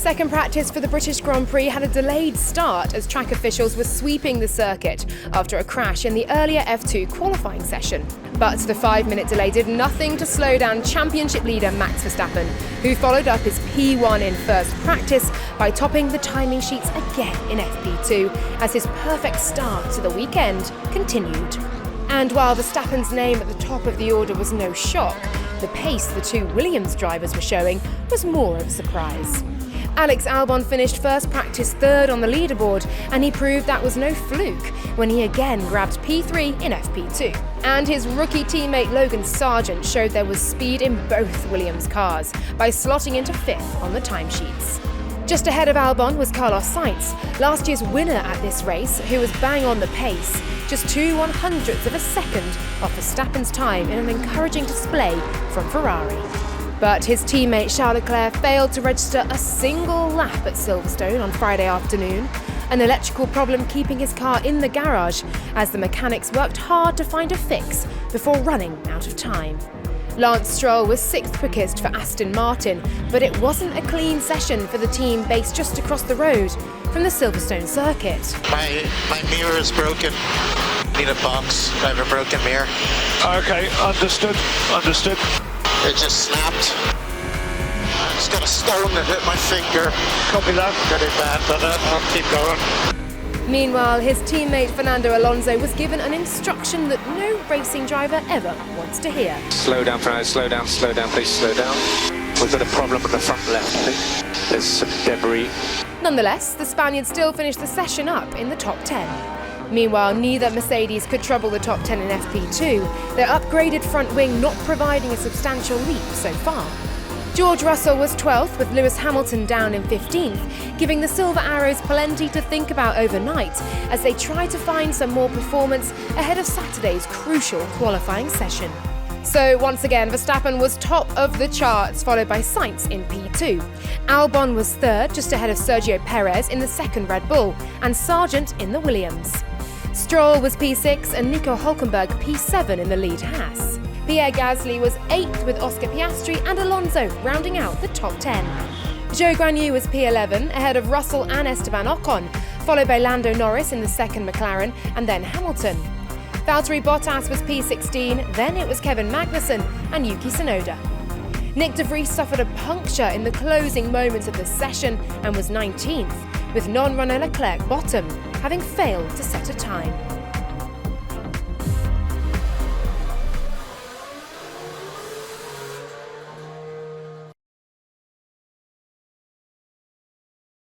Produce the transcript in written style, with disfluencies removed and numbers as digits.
Second practice for the British Grand Prix had a delayed start as track officials were sweeping the circuit after a crash in the earlier F2 qualifying session. But the 5-minute delay did nothing to slow down championship leader Max Verstappen, who followed up his P1 in first practice by topping the timing sheets again in FP2 as his perfect start to the weekend continued. And while Verstappen's name at the top of the order was no shock, the pace the two Williams drivers were showing was more of a surprise. Alex Albon finished first practice third on the leaderboard, and he proved that was no fluke when he again grabbed P3 in FP2. And his rookie teammate Logan Sargent showed there was speed in both Williams cars by slotting into fifth on the timesheets. Just ahead of Albon was Carlos Sainz, last year's winner at this race, who was bang on the pace, just 2/100ths of a second off Verstappen's time in an encouraging display from Ferrari. But his teammate Charles Leclerc failed to register a single lap at Silverstone on Friday afternoon, an electrical problem keeping his car in the garage as the mechanics worked hard to find a fix before running out of time. Lance Stroll was sixth quickest for Aston Martin, but it wasn't a clean session for the team based just across the road from the Silverstone circuit. My mirror is broken. Need a box. I have a broken mirror. Okay, understood. It just snapped. I just got a stone that hit my finger. Copy that. Pretty bad, but I'll keep going. Meanwhile, his teammate Fernando Alonso was given an instruction that no racing driver ever wants to hear. Slow down, Fernando, slow down, please slow down. We've got a problem on the front left, please. There's some debris. Nonetheless, the Spaniard still finished the session up in the top 10. Meanwhile, neither Mercedes could trouble the top 10 in FP2, their upgraded front wing not providing a substantial leap so far. George Russell was 12th with Lewis Hamilton down in 15th, giving the Silver Arrows plenty to think about overnight as they try to find some more performance ahead of Saturday's crucial qualifying session. So once again, Verstappen was top of the charts, followed by Sainz in P2. Albon was third, just ahead of Sergio Perez in the second Red Bull, and Sargent in the Williams. Stroll was P6 and Nico Hülkenberg P7 in the lead Haas. Pierre Gasly was 8th with Oscar Piastri and Alonso rounding out the top 10. Zhou Guanyu was P11 ahead of Russell and Esteban Ocon, followed by Lando Norris in the second McLaren and then Hamilton. Valtteri Bottas was P16, then it was Kevin Magnussen and Yuki Tsunoda. Nick de Vries suffered a puncture in the closing moments of the session and was 19th, with non-runner Leclerc bottom, having failed to set a time.